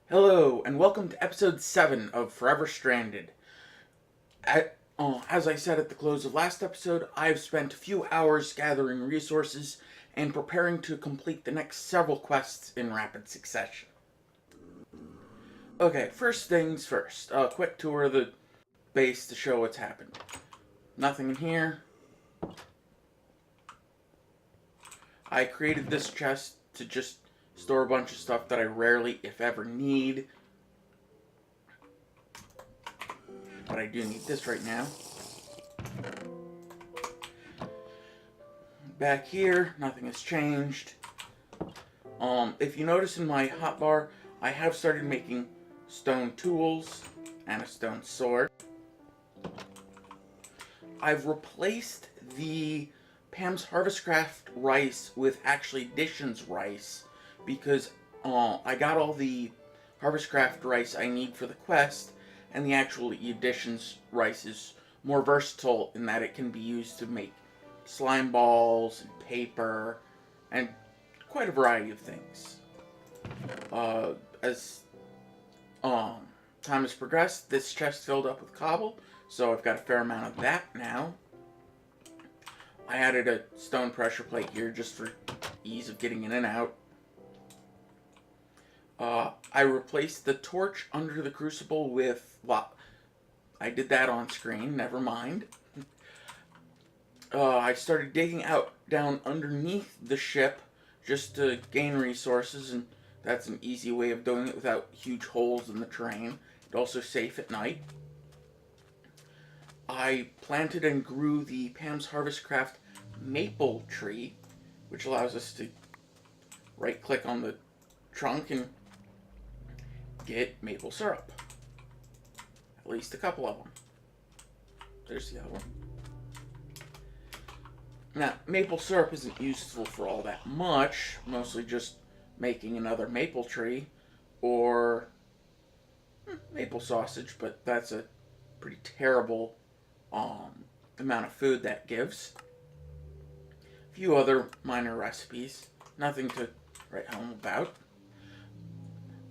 Hello, and welcome to episode 7 of Forever Stranded. As I said at the close of last episode, I've spent a few hours gathering resources and preparing to complete the next several quests in rapid succession. Okay, first things first, a quick tour of the base to show what's happened. Nothing in here. I created this chest to just store a bunch of stuff that I rarely, if ever, need. But I do need this right now. Back here, nothing has changed. If you notice in my hotbar, I have started making stone tools and a stone sword. I've replaced the Pam's Harvestcraft rice with actually Additions rice because I got all the Harvestcraft rice I need for the quest, and the actual Additions rice is more versatile in that it can be used to make slime balls and paper and quite a variety of things. As time has progressed, this chest filled up with cobble, so I've got a fair amount of that now. I added a stone pressure plate here just for ease of getting in and out. I replaced the torch under the crucible with, well, I did that on screen, never mind. I started digging out down underneath the ship just to gain resources, and that's an easy way of doing it without huge holes in the terrain. It's also safe at night. I planted and grew the Pam's Harvestcraft maple tree, which allows us to right click on the trunk and get maple syrup. At least a couple of them. There's the other one. Now, maple syrup isn't useful for all that much, mostly just making another maple tree or maple sausage, but that's a pretty terrible amount of food that gives. A few other minor recipes, nothing to write home about.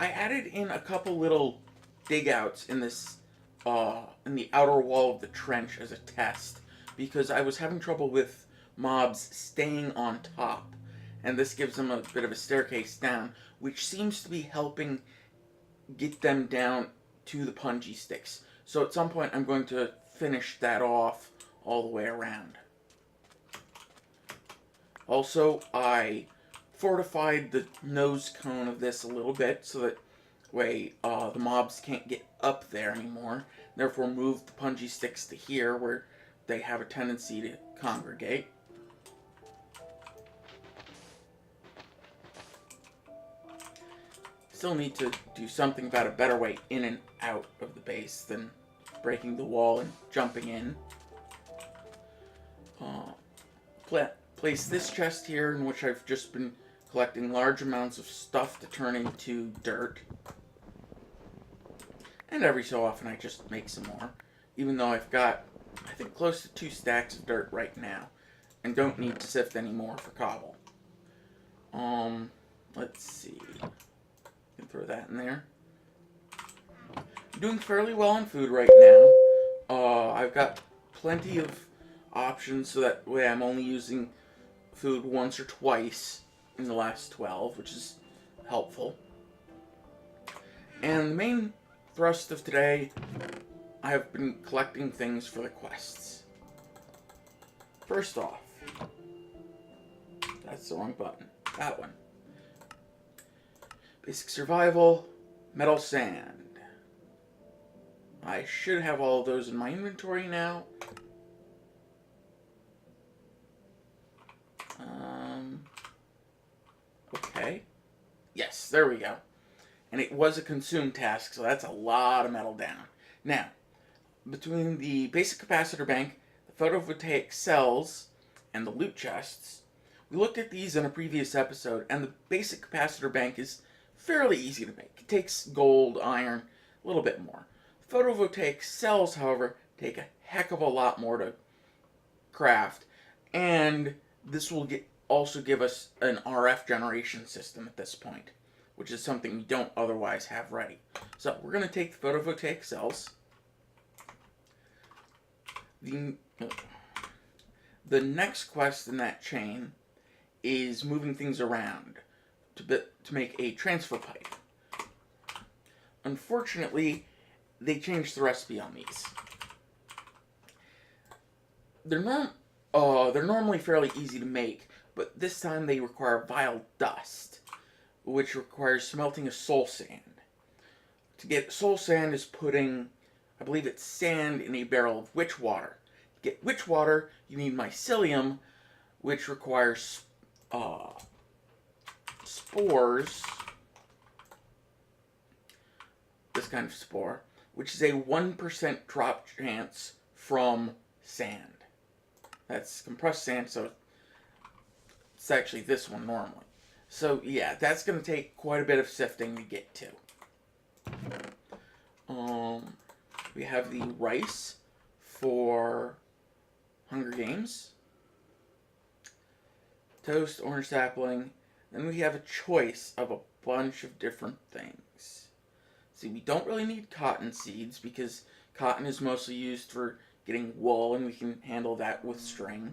I added in a couple little dig outs in this in the outer wall of the trench as a test because I was having trouble with mobs staying on top, and this gives them a bit of a staircase down, which seems to be helping get them down to the punji sticks. So at some point I'm going to finish that off all the way around. Also, I fortified the nose cone of this a little bit so that way the mobs can't get up there anymore. Therefore moved the punji sticks to here where they have a tendency to congregate. Still need to do something about a better way in and out of the base than breaking the wall and jumping in. Place this chest here in which I've just been collecting large amounts of stuff to turn into dirt. And every so often I just make some more, even though I've got, I think, close to 2 stacks of dirt right now, and don't need to sift any more for cobble. Let's see. Can throw that in there. I'm doing fairly well on food right now. I've got plenty of options, so that way I'm only using food once or twice in the last 12, which is helpful. And the main thrust of today, I have been collecting things for the quests. First off, that's the wrong button. That one. Basic survival, metal sand. I should have all of those in my inventory now. Okay. Yes, there we go. And it was a consume task, so that's a lot of metal down. Now, between the basic capacitor bank, the photovoltaic cells, and the loot chests, we looked at these in a previous episode, and the basic capacitor bank is fairly easy to make. It takes gold, iron, a little bit more. Photovoltaic cells, however, take a heck of a lot more to craft, and this will also give us an RF generation system at this point. which is something we don't otherwise have ready. So we're going to take the photovoltaic cells. The next quest in that chain is moving things around to make a transfer pipe. Unfortunately, they changed the recipe on these. They're normally fairly easy to make, but this time they require vile dust, which requires smelting of soul sand. To get soul sand is putting, I believe it's sand in a barrel of witch water. To get witch water, you need mycelium, which requires spores, this kind of spore, which is a 1% drop chance from sand. That's compressed sand, so it's actually this one normally. So yeah, that's going to take quite a bit of sifting to get to. We have the rice for Hunger Games. Toast, orange sapling. Then we have a choice of a bunch of different things. See, we don't really need cotton seeds because cotton is mostly used for getting wool and we can handle that with string.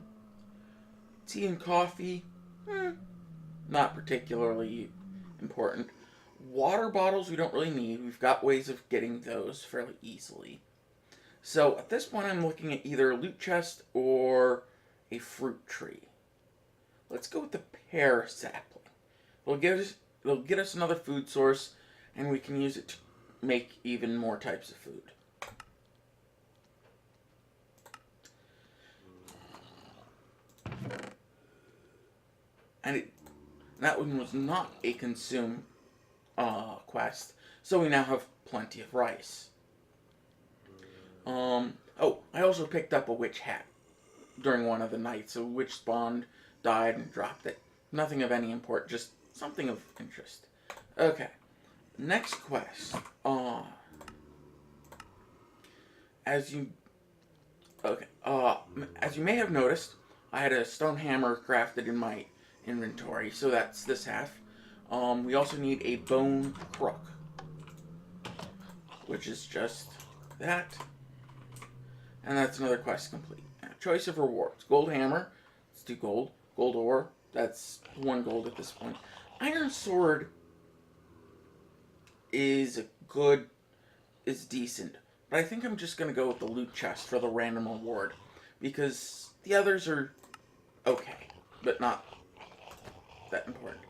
Tea and coffee, not particularly important. Water bottles we don't really need. We've got ways of getting those fairly easily. So at this point I'm looking at either a loot chest or a fruit tree. Let's go with the pear sapling. It'll get us another food source and we can use it to make even more types of food. And that one was not a consume quest, so we now have plenty of rice. Oh, I also picked up a witch hat during one of the nights. A witch spawned, died, and dropped it. Nothing of any import, just something of interest. Okay, next quest. As you may have noticed, I had a stone hammer crafted in my inventory, so that's this half. We also need a bone crook, which is just that. And that's another quest complete. Now, choice of rewards. Gold hammer, it's 2 gold. Gold ore, that's 1 gold at this point. Iron sword is decent. But I think I'm just going to go with the loot chest for the random reward. Because the others are okay, but not that important.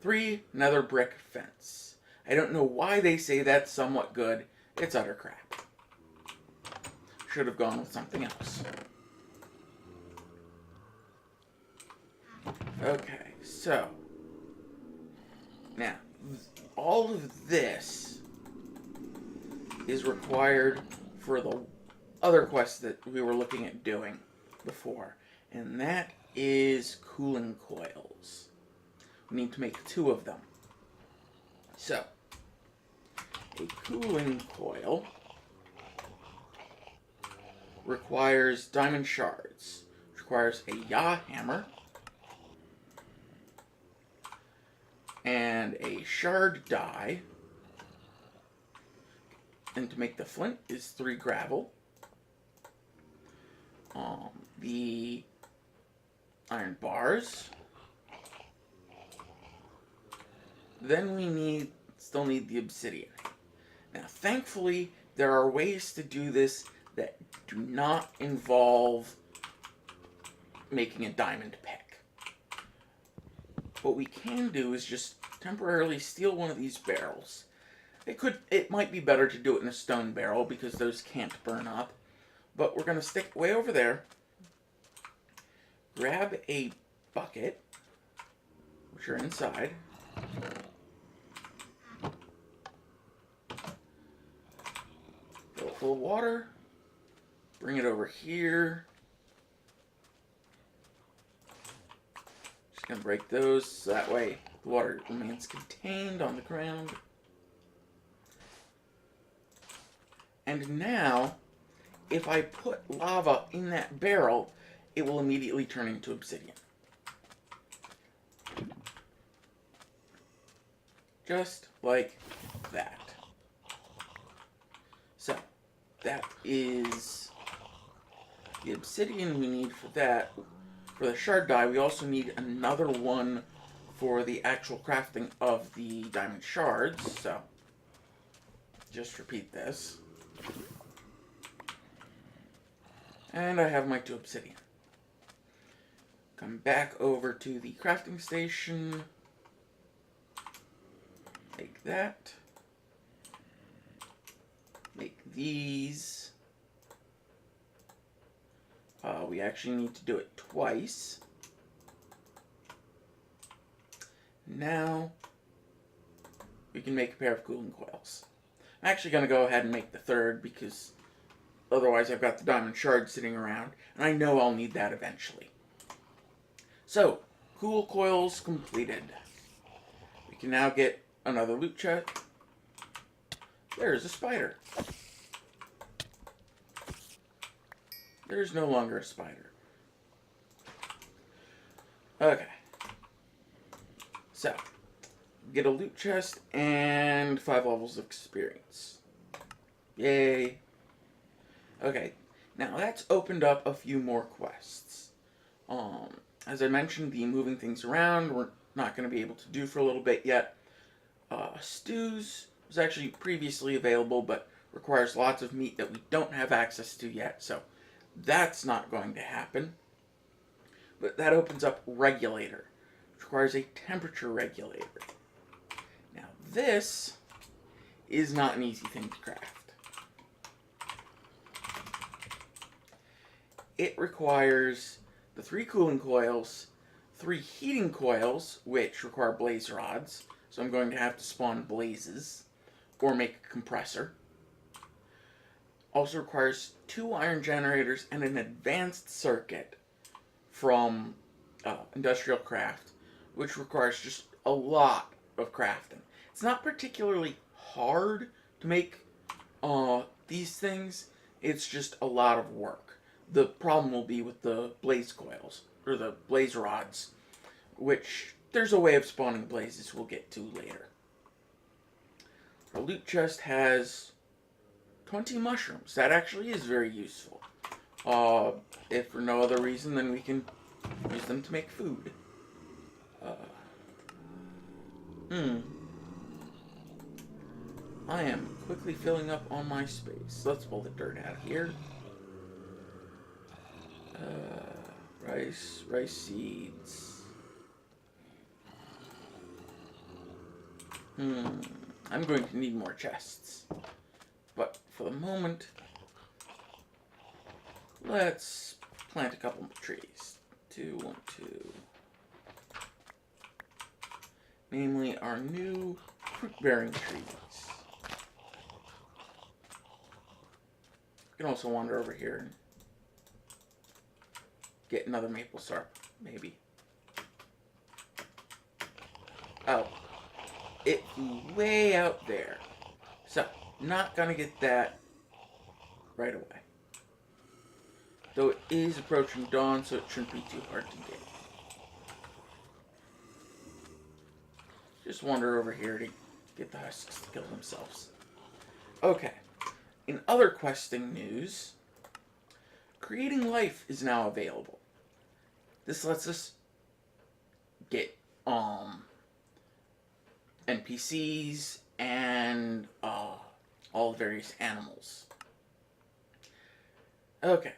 3 nether brick fence. I don't know why they say that's somewhat good. It's utter crap. Should have gone with something else. Okay, so now all of this is required for the other quest that we were looking at doing before, and that is cooling coils. We need to make 2 of them. So, a cooling coil requires diamond shards, which requires a yaw hammer, and a shard die. And to make the flint is 3 gravel. The iron bars. Then we still need the obsidian. Now, thankfully, there are ways to do this that do not involve making a diamond pick. What we can do is just temporarily steal one of these barrels. It might be better to do it in a stone barrel because those can't burn up. But we're going to stick way over there, grab a bucket, which are inside, fill it full of water, bring it over here. Just going to break those so that way the water remains contained on the ground. And now, if I put lava in that barrel, it will immediately turn into obsidian. Just like that. So, that is the obsidian we need for that. For the shard dye, we also need another one for the actual crafting of the diamond shards. So, just repeat this. And I have my 2 obsidian. Come back over to the crafting station. Make that. Make these. We actually need to do it twice. Now, we can make a pair of cooling coils. I'm actually going to go ahead and make the 3rd because otherwise I've got the diamond shard sitting around, and I know I'll need that eventually. So, cool coils completed. We can now get another loot chest. There's a spider. There's no longer a spider. Okay. So, get a loot chest and 5 levels of experience. Yay. Okay, now that's opened up a few more quests. As I mentioned, the moving things around we're not going to be able to do for a little bit yet. Stews was actually previously available, but requires lots of meat that we don't have access to yet, so that's not going to happen. But that opens up regulator, which requires a temperature regulator. Now this is not an easy thing to craft. It requires the 3 cooling coils, 3 heating coils, which require blaze rods, so I'm going to have to spawn blazes, or make a compressor. Also requires 2 iron generators and an advanced circuit from Industrial Craft, which requires just a lot of crafting. It's not particularly hard to make these things, it's just a lot of work. The problem will be with the blaze coils, or the blaze rods, which there's a way of spawning blazes we'll get to later. Our loot chest has 20 mushrooms. That actually is very useful. If for no other reason, then we can use them to make food. I am quickly filling up on my space. Let's pull the dirt out of here. Rice seeds. I'm going to need more chests. But for the moment, let's plant a couple more trees. 2, 1, 2. Namely, our new fruit-bearing trees. We can also wander over here and get another maple syrup, maybe. Oh, it's way out there. So, not gonna get that right away. Though it is approaching dawn, so it shouldn't be too hard to get. Just wander over here to get the husks to kill themselves. Okay. In other questing news, creating life is now available. This lets us get NPCs and all the various animals. Okay.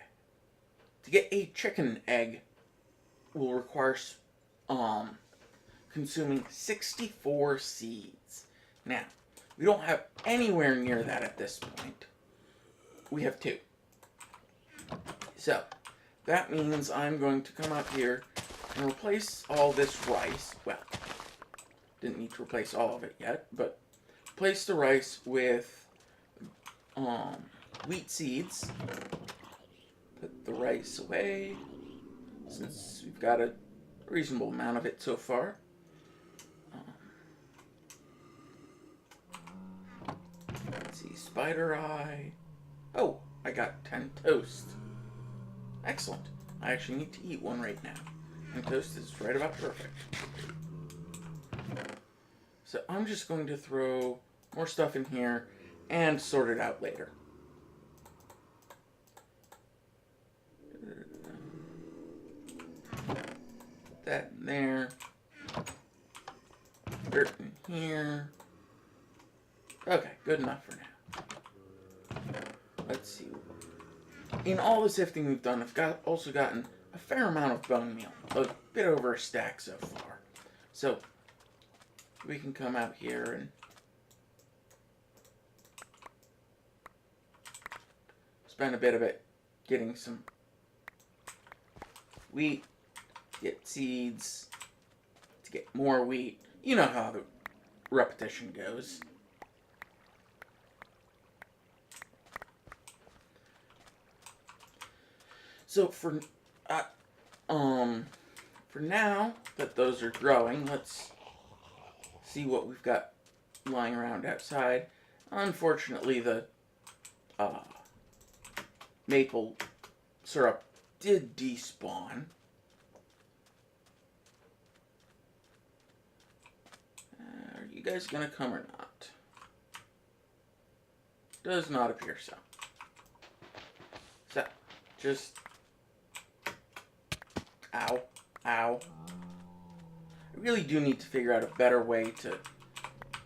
To get a chicken egg will require consuming 64 seeds. Now, we don't have anywhere near that at this point. We have 2. So, that means I'm going to come out here and replace all this rice. Well, didn't need to replace all of it yet, but replace the rice with wheat seeds. Put the rice away, since we've got a reasonable amount of it so far. Let's see, spider eye. Oh, I got 10 toast. Excellent. I actually need to eat one right now. And toast is right about perfect. So I'm just going to throw more stuff in here and sort it out later. That in there. Dirt in here. Okay, good enough for now. Let's see. In all the sifting we've done, I've also gotten a fair amount of bone meal. A bit over a stack so far. So, we can come out here and spend a bit of it getting some wheat, get seeds, to get more wheat. You know how the repetition goes. So for now that those are growing, let's see what we've got lying around outside. Unfortunately, the maple syrup did despawn. Are you guys gonna come or not? Does not appear so. So, just... Ow. Ow. I really do need to figure out a better way to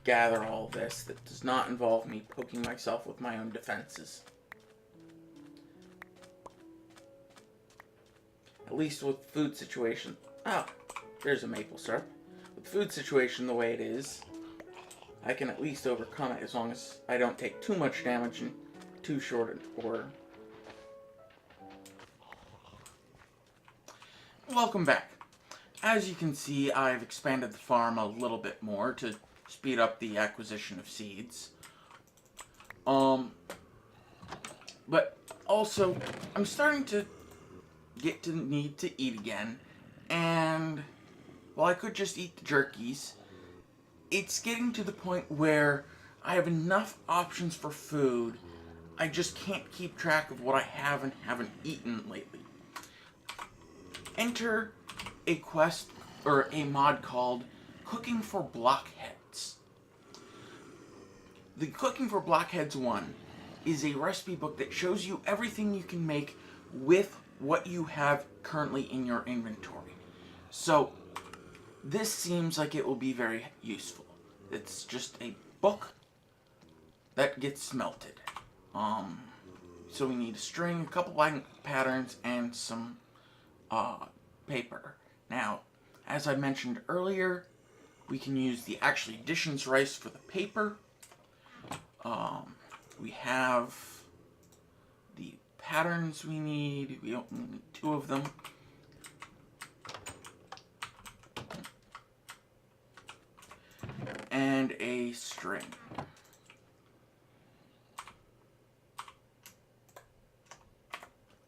gather all this that does not involve me poking myself with my own defenses. At least with food situation. Oh, there's a maple syrup. With the food situation the way it is, I can at least overcome it as long as I don't take too much damage in too short an order. Welcome back. As you can see, I've expanded the farm a little bit more to speed up the acquisition of seeds. But also, I'm starting to get to need to eat again, and while I could just eat the jerkies, it's getting to the point where I have enough options for food, I just can't keep track of what I have and haven't eaten lately. Enter a quest, or a mod called Cooking for Blockheads. The Cooking for Blockheads 1 is a recipe book that shows you everything you can make with what you have currently in your inventory. So, this seems like it will be very useful. It's just a book that gets smelted. So we need a string, a couple blank patterns, and some paper. Now, as I mentioned earlier, we can use the Actually Additions rice for the paper. We have the patterns we need. We only need 2 of them. And a string.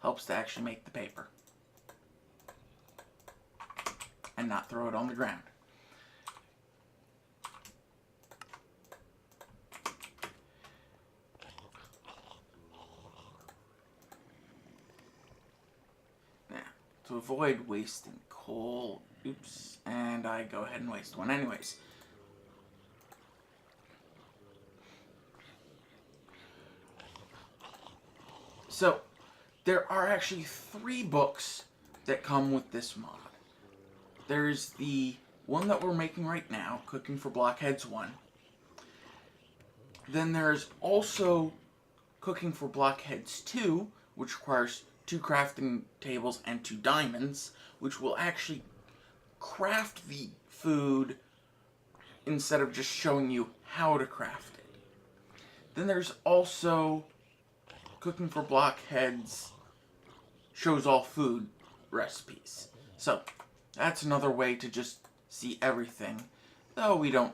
Helps to actually make the paper. And not throw it on the ground. Now, to avoid wasting coal, oops, and I go ahead and waste one anyways. So, there are actually 3 books that come with this mod. There's the one that we're making right now, Cooking for Blockheads 1. Then there's also Cooking for Blockheads 2, which requires 2 crafting tables and 2 diamonds, which will actually craft the food instead of just showing you how to craft it. Then there's also Cooking for Blockheads shows all food recipes. So, that's another way to just see everything. Though we don't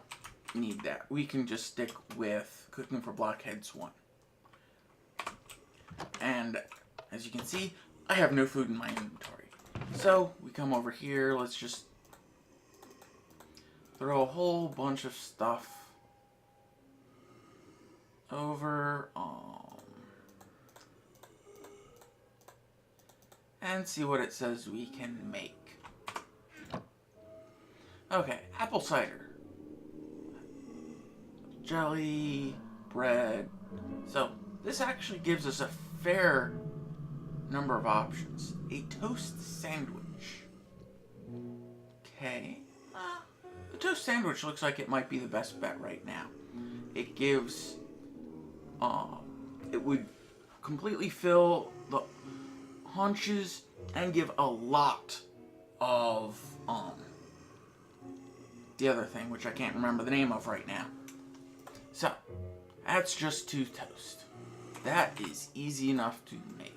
need that. We can just stick with Cooking for Blockheads 1. And, as you can see, I have no food in my inventory. So, we come over here, let's just throw a whole bunch of stuff over, and see what it says we can make. Okay, apple cider. jelly, bread. So this actually gives us a fair number of options. A toast sandwich. Okay. The toast sandwich looks like it might be the best bet right now. It gives, it would completely fill the haunches and give a lot of, the other thing, which I can't remember the name of right now. So, that's just 2 toast. That is easy enough to make.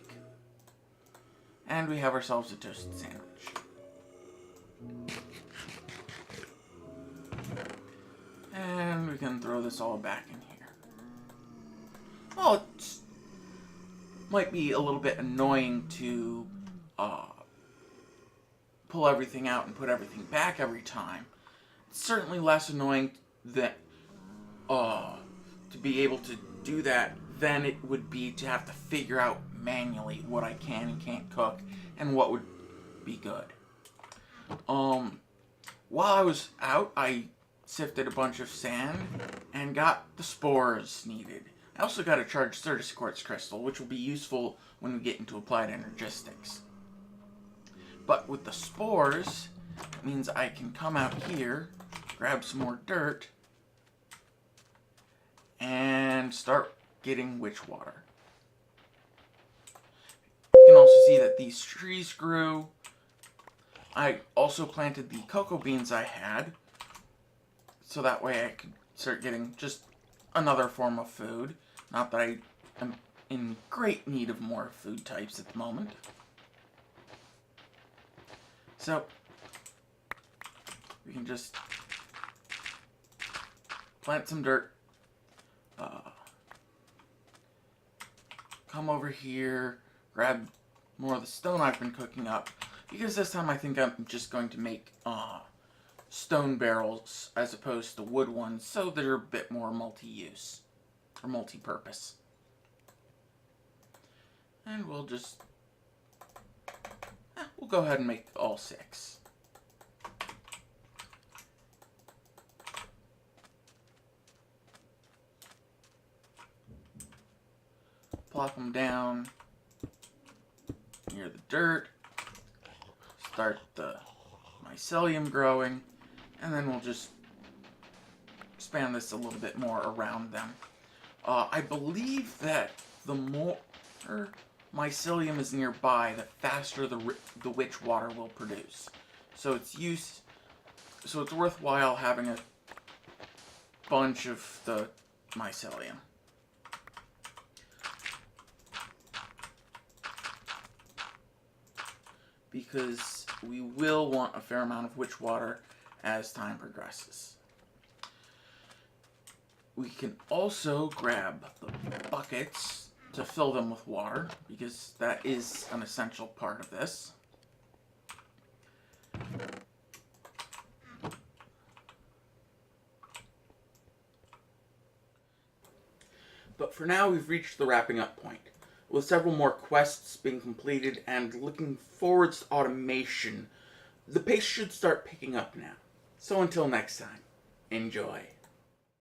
And we have ourselves a toasted sandwich. And we can throw this all back in here. Well, it might be a little bit annoying to pull everything out and put everything back every time. It's certainly less annoying that to be able to do that than it would be to have to figure out manually what I can and can't cook and what would be good. While I was out, I sifted a bunch of sand and got the spores needed. I also got a charged Certus quartz crystal, which will be useful when we get into applied energistics. But with the spores, it means I can come out here, grab some more dirt, and start getting witch water. You can also see that these trees grew. I also planted the cocoa beans I had, so that way I could start getting just another form of food. Not that I am in great need of more food types at the moment. So, we can just plant some dirt. Come over here, grab more of the stone I've been cooking up. Because this time I think I'm just going to make stone barrels as opposed to wood ones, so they're a bit more multi-use, or multi-purpose. And we'll just, we'll go ahead and make all 6. Plop them down near the dirt, start the mycelium growing, and then we'll just expand this a little bit more around them. I believe that the more mycelium is nearby, the faster the witch water will produce. So it's worthwhile having a bunch of the mycelium. Because we will want a fair amount of witch water as time progresses. We can also grab the buckets to fill them with water, because that is an essential part of this. But for now, we've reached the wrapping up point, with several more quests being completed and looking forward to automation. The pace should start picking up now. So until next time, enjoy.